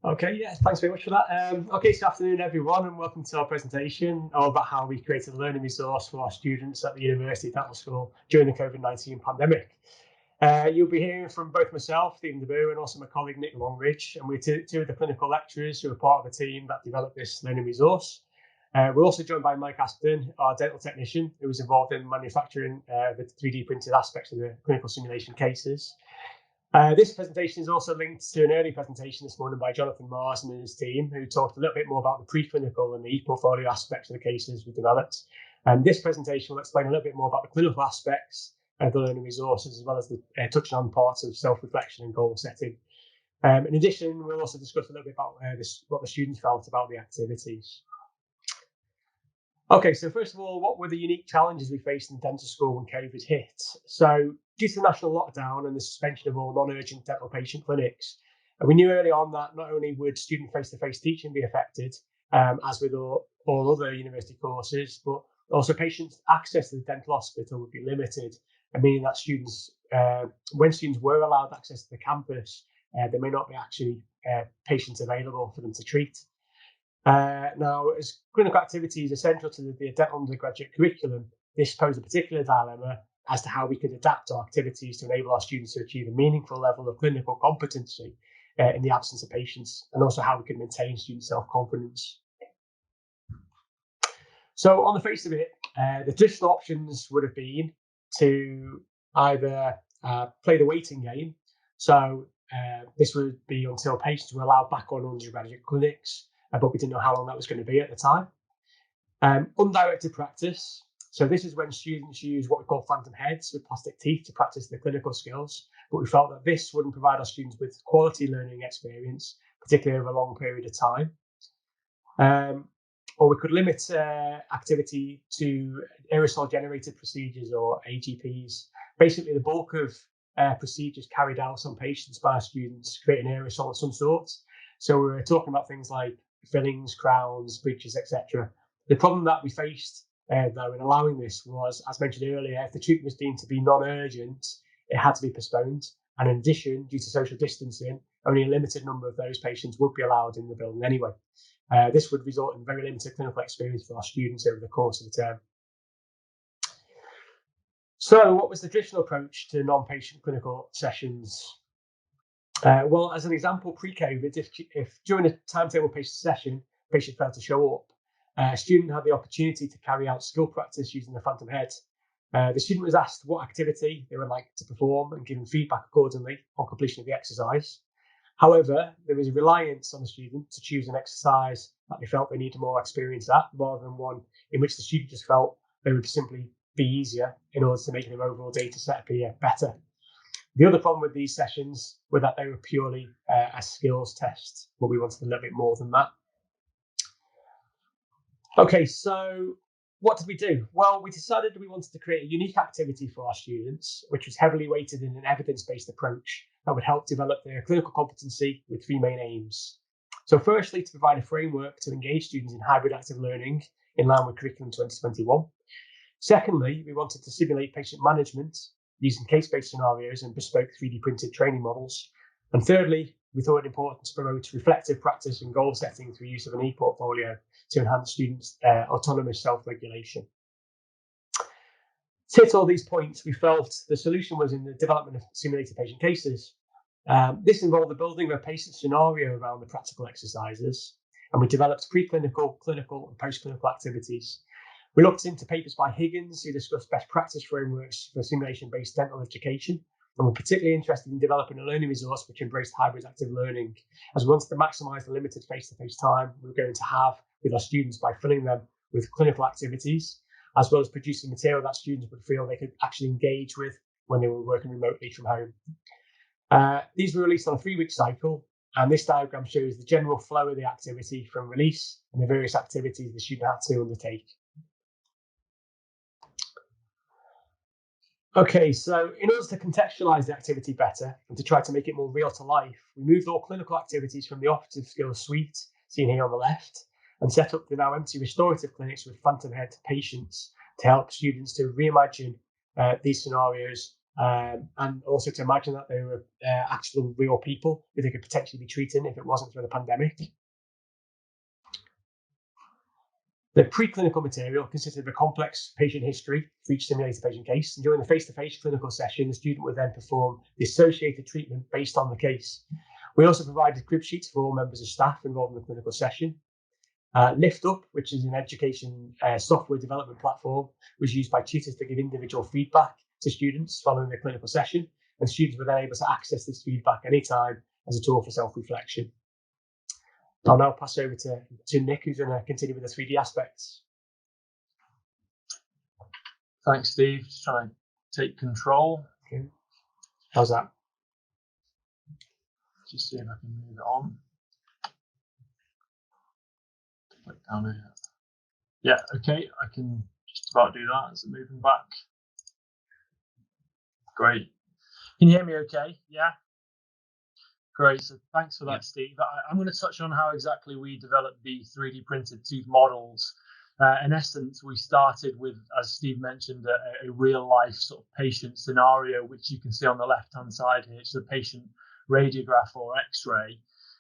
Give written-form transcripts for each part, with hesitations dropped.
Okay, yeah, thanks very much for that. Okay, so afternoon, everyone, and welcome to our presentation about how we created a learning resource for our students at the University of Dental School during the COVID-19 pandemic. You'll be hearing from both myself, Stephen Deboo, and also my colleague, Nick Longridge, and we're two of the clinical lecturers who are part of the team that developed this learning resource. We're also joined by Mike Aspden, our dental technician, who was involved in manufacturing the 3D printed aspects of the clinical simulation cases. This presentation is also linked to an early presentation this morning by Jonathan Marsden and his team, who talked a little bit more about the preclinical and the e-portfolio aspects of the cases we developed. And this presentation will explain a little bit more about the clinical aspects of the learning resources, as well as the touching on parts of self-reflection and goal setting. In addition, we'll also discuss a little bit about what the students felt about the activities. Okay, so first of all, what were the unique challenges we faced in dental school when COVID hit? So due to the national lockdown and the suspension of all non-urgent dental patient clinics, we knew early on that not only would student face-to-face teaching be affected, as with all other university courses, but also patients' access to the dental hospital would be limited, meaning that students, when students were allowed access to the campus, there may not be actually patients available for them to treat. Now, as clinical activities are central to the dental undergraduate curriculum, this posed a particular dilemma as to how we could adapt our activities to enable our students to achieve a meaningful level of clinical competency in the absence of patients, and also how we could maintain student self-confidence. So on the face of it, the traditional options would have been to either play the waiting game. So this would be until patients were allowed back on undergraduate clinics, but we didn't know how long that was going to be at the time. Undirected practice. So this is when students use what we call phantom heads with plastic teeth to practice their clinical skills, but we felt that this wouldn't provide our students with quality learning experience, particularly over a long period of time. Or we could limit activity to aerosol generated procedures, or AGPs. Basically, the bulk of procedures carried out on patients by our students create an aerosol of some sort. So we're talking about things like fillings, crowns, bridges, etc. The problem that we faced, though, in allowing this was, as mentioned earlier, if the treatment was deemed to be non-urgent, it had to be postponed. And in addition, due to social distancing, only a limited number of those patients would be allowed in the building anyway. This would result in very limited clinical experience for our students over the course of the term. So what was the traditional approach to non-patient clinical sessions? Well, as an example, pre-COVID, if during a timetable patient session, patient failed to show up, a student had the opportunity to carry out skill practice using the phantom head. The student was asked what activity they would like to perform and given feedback accordingly on completion of the exercise. However, there was a reliance on the student to choose an exercise that they felt they needed more experience at, rather than one in which the student just felt they would simply be easier in order to make their overall data set appear better. The other problem with these sessions was that they were purely a skills test, but we wanted a little bit more than that. Okay, so what did we do? Well, we decided that we wanted to create a unique activity for our students, which was heavily weighted in an evidence-based approach that would help develop their clinical competency with three main aims. So firstly, to provide a framework to engage students in hybrid active learning in line with Curriculum 2021. Secondly, we wanted to simulate patient management using case-based scenarios and bespoke 3D printed training models. And thirdly, we thought it important to promote reflective practice and goal setting through use of an e-portfolio to enhance students' autonomous self-regulation. To hit all these points, we felt the solution was in the development of simulated patient cases. This involved the building of a patient scenario around the practical exercises, and we developed preclinical, clinical, and post-clinical activities. We looked into papers by Higgins, who discussed best practice frameworks for simulation-based dental education, and we're particularly interested in developing a learning resource which embraced hybrid active learning, as we wanted to maximise the limited face-to-face time we were going to have with our students by filling them with clinical activities, as well as producing material that students would feel they could actually engage with when they were working remotely from home. These were released on a 3-week cycle, and this diagram shows the general flow of the activity from release and the various activities the student had to undertake. Okay, so in order to contextualize the activity better and to try to make it more real to life, we moved all clinical activities from the operative skills suite, seen here on the left, and set up the now empty restorative clinics with phantom head patients to help students to reimagine these scenarios and also to imagine that they were actual real people who they could potentially be treating if it wasn't for the pandemic. The preclinical material consisted of a complex patient history for each simulated patient case. And during the face-to-face clinical session, the student would then perform the associated treatment based on the case. We also provided crib sheets for all members of staff involved in the clinical session. Lift Up, which is an education software development platform, was used by tutors to give individual feedback to students following the clinical session, and students were then able to access this feedback anytime as a tool for self-reflection. I'll now pass over to Nick, who's going to continue with the 3D aspects. Thanks, Steve. Just trying to take control. Okay. How's that? Just see if I can move it on. Click down here. Yeah, okay, I can just about do that. Is it moving back? Great. Can you hear me okay? Yeah? Great, so thanks for that, Steve. I'm going to touch on how exactly we developed the 3D printed tooth models. In essence, we started with, as Steve mentioned, a real life sort of patient scenario, which you can see on the left-hand side here. It's a patient radiograph or X-ray.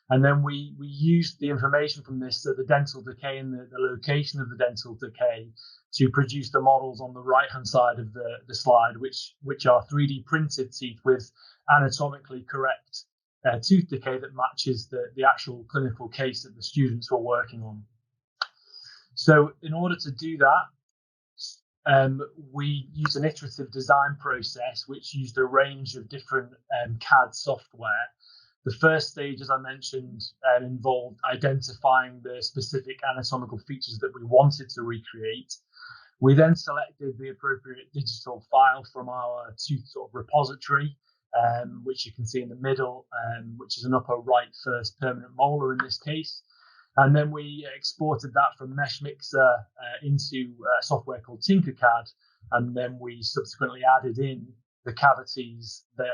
And then we used the information from this, so the dental decay and the location of the dental decay, to produce the models on the right-hand side of the slide, which are 3D printed teeth with anatomically correct tooth decay that matches the actual clinical case that the students were working on. So in order to do that, we used an iterative design process which used a range of different CAD software. The first stage, as I mentioned, involved identifying the specific anatomical features that we wanted to recreate. We then selected the appropriate digital file from our tooth sort of repository, which you can see in the middle, which is an upper right first permanent molar in this case. And then we exported that from MeshMixer into software called Tinkercad, and then we subsequently added in the cavities that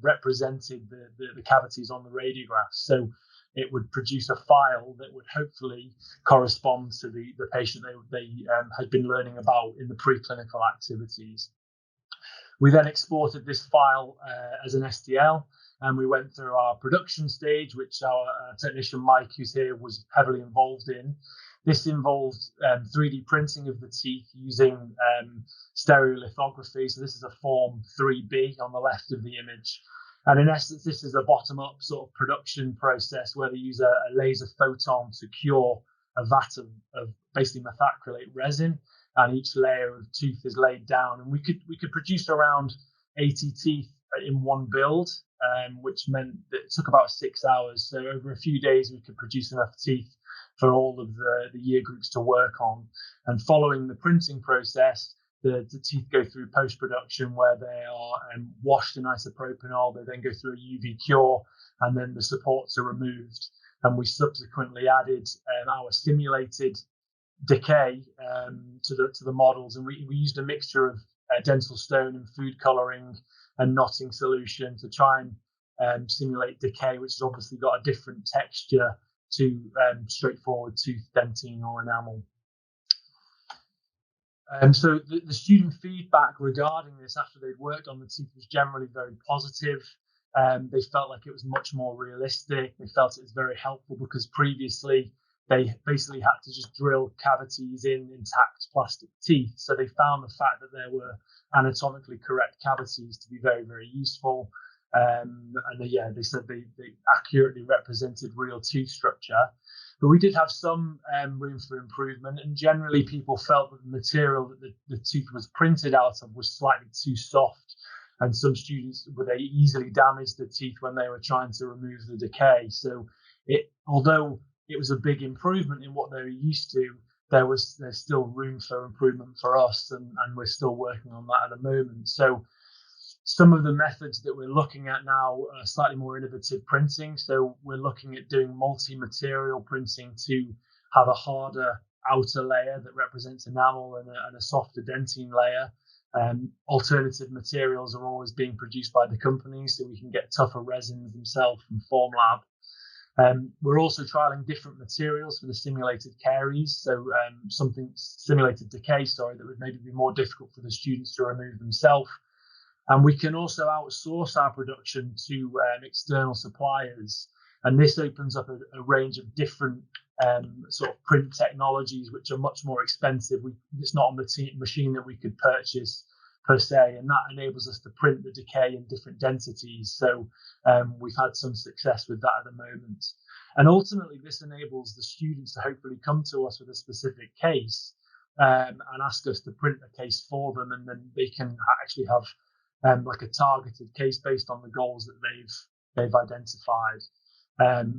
represented the cavities on the radiographs. So it would produce a file that would hopefully correspond to the patient they had been learning about in the preclinical activities. We then exported this file as an STL, and we went through our production stage, which our technician Mike, who's here, was heavily involved in. This involved 3D printing of the teeth using stereolithography. So this is a form 3B on the left of the image. And in essence, this is a bottom-up sort of production process where they use a laser photon to cure a vat of basically methacrylate resin, and each layer of tooth is laid down. And we could produce around 80 teeth in one build, which meant that it took about 6 hours. So over a few days, we could produce enough teeth for all of the year groups to work on. And following the printing process, the teeth go through post-production where they are washed in isopropanol. They then go through a UV cure, and then the supports are removed. And we subsequently added our simulated decay to the models, and we used a mixture of dental stone and food coloring and knotting solution to try and simulate decay, which has obviously got a different texture to straightforward tooth dentine or enamel. So the student feedback regarding this after they'd worked on the teeth was generally very positive. They felt like it was much more realistic. They felt it was very helpful because previously they basically had to just drill cavities in intact plastic teeth. So they found the fact that there were anatomically correct cavities to be very, very useful. And they said they accurately represented real tooth structure. But we did have some room for improvement, and generally people felt that the material that the tooth was printed out of was slightly too soft, and some students they easily damaged the teeth when they were trying to remove the decay. So although it was a big improvement in what they were used to, there's still room for improvement for us, and we're still working on that at the moment. So some of the methods that we're looking at now are slightly more innovative printing. So we're looking at doing multi-material printing to have a harder outer layer that represents enamel and a softer dentine layer. Alternative materials are always being produced by the companies, so we can get tougher resins themselves from Formlab. We're also trialing different materials for the simulated caries, so simulated decay, that would maybe be more difficult for the students to remove themselves. And we can also outsource our production to external suppliers. And this opens up a range of different sort of print technologies, which are much more expensive. It's not a machine that we could purchase per se, and that enables us to print the decay in different densities. So we've had some success with that at the moment. And ultimately, this enables the students to hopefully come to us with a specific case and ask us to print a case for them, and then they can actually have like a targeted case based on the goals that they've identified.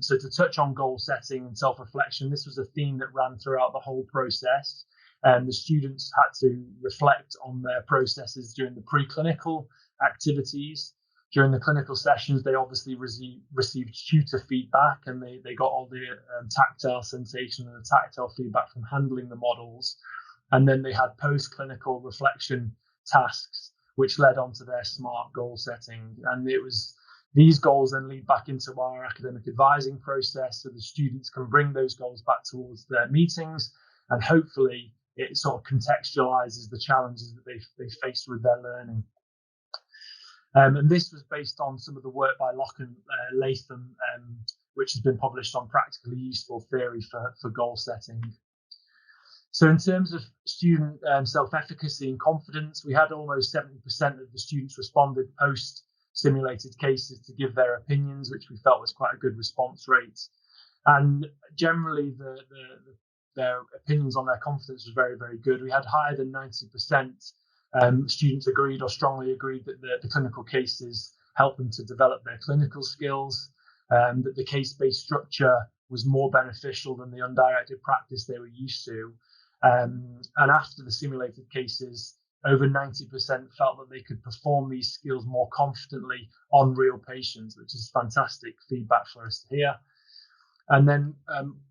So to touch on goal setting and self-reflection, this was a theme that ran throughout the whole process. The students had to reflect on their processes during the preclinical activities. During the clinical sessions, they obviously received tutor feedback, and they got all the tactile sensation and the tactile feedback from handling the models. And then they had post-clinical reflection tasks, which led on to their SMART goal setting. And these goals then lead back into our academic advising process, so the students can bring those goals back towards their meetings, and hopefully it sort of contextualizes the challenges that they faced with their learning. And this was based on some of the work by Locke and Latham, which has been published on practically useful theory for goal setting. So in terms of student self-efficacy and confidence, we had almost 70% of the students responded post-simulated cases to give their opinions, which we felt was quite a good response rate. And generally, their opinions on their confidence was very, very good. We had higher than 90% students agreed or strongly agreed that the clinical cases helped them to develop their clinical skills, that the case-based structure was more beneficial than the undirected practice they were used to. And after the simulated cases, over 90% felt that they could perform these skills more confidently on real patients, which is fantastic feedback for us to hear. And then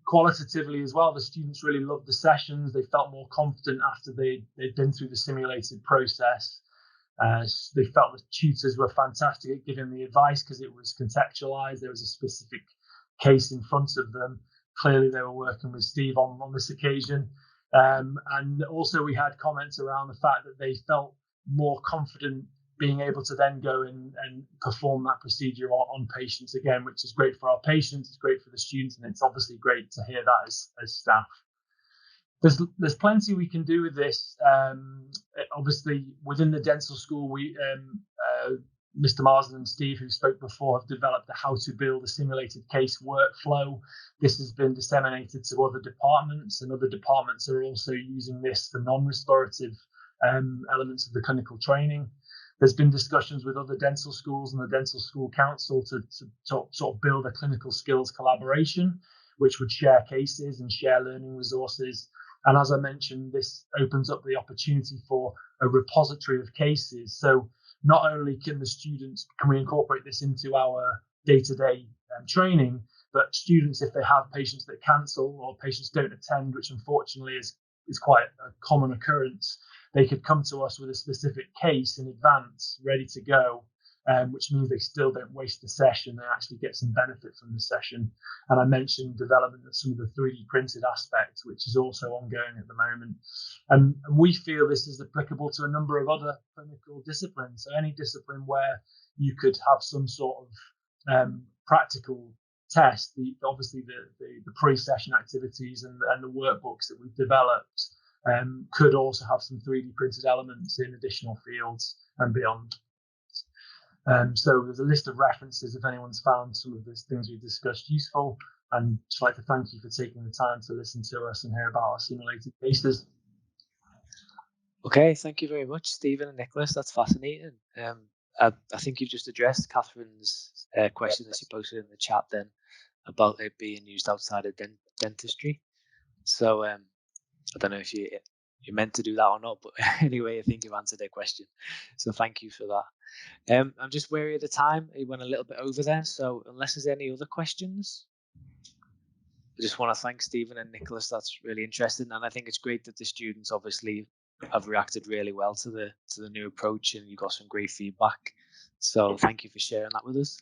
qualitatively as well, the students really loved the sessions. They felt more confident after they'd been through the simulated process. They felt the tutors were fantastic at giving the advice because it was contextualized. There was a specific case in front of them. Clearly, they were working with Steve on this occasion. And also we had comments around the fact that they felt more confident being able to then go and perform that procedure on patients again, which is great for our patients, it's great for the students, and it's obviously great to hear that as staff. There's plenty we can do with this. Obviously, within the dental school, we Mr. Marsden and Steve, who spoke before, have developed the how to build a simulated case workflow. This has been disseminated to other departments, and other departments are also using this for non-restorative elements of the clinical training. There's been discussions with other dental schools and the Dental School Council to sort of build a clinical skills collaboration, which would share cases and share learning resources. And as I mentioned, this opens up the opportunity for a repository of cases. So not only can we incorporate this into our day-to-day training, but students, if they have patients that cancel or patients don't attend, which unfortunately is quite a common occurrence, they could come to us with a specific case in advance, ready to go, which means they still don't waste the session. They actually get some benefit from the session. And I mentioned development of some of the 3D printed aspects, which is also ongoing at the moment. And we feel this is applicable to a number of other clinical disciplines. So any discipline where you could have some sort of practical test, obviously the pre-session activities and the workbooks that we've developed could also have some 3D printed elements in additional fields and beyond. So there's a list of references if anyone's found some of these things we've discussed useful. And just like to thank you for taking the time to listen to us and hear about our simulated cases. Okay, thank you very much, Stephen and Nicholas. That's fascinating. I think you've just addressed Catherine's question that she posted in the chat then about it being used outside of dentistry. So I don't know if you meant to do that or not, but anyway, I think you've answered their question. So thank you for that. I'm just wary of the time. It went a little bit over there. So unless there's any other questions, I just want to thank Stephen and Nicholas. That's really interesting. And I think it's great that the students obviously have reacted really well to the new approach, and you got some great feedback. So thank you for sharing that with us.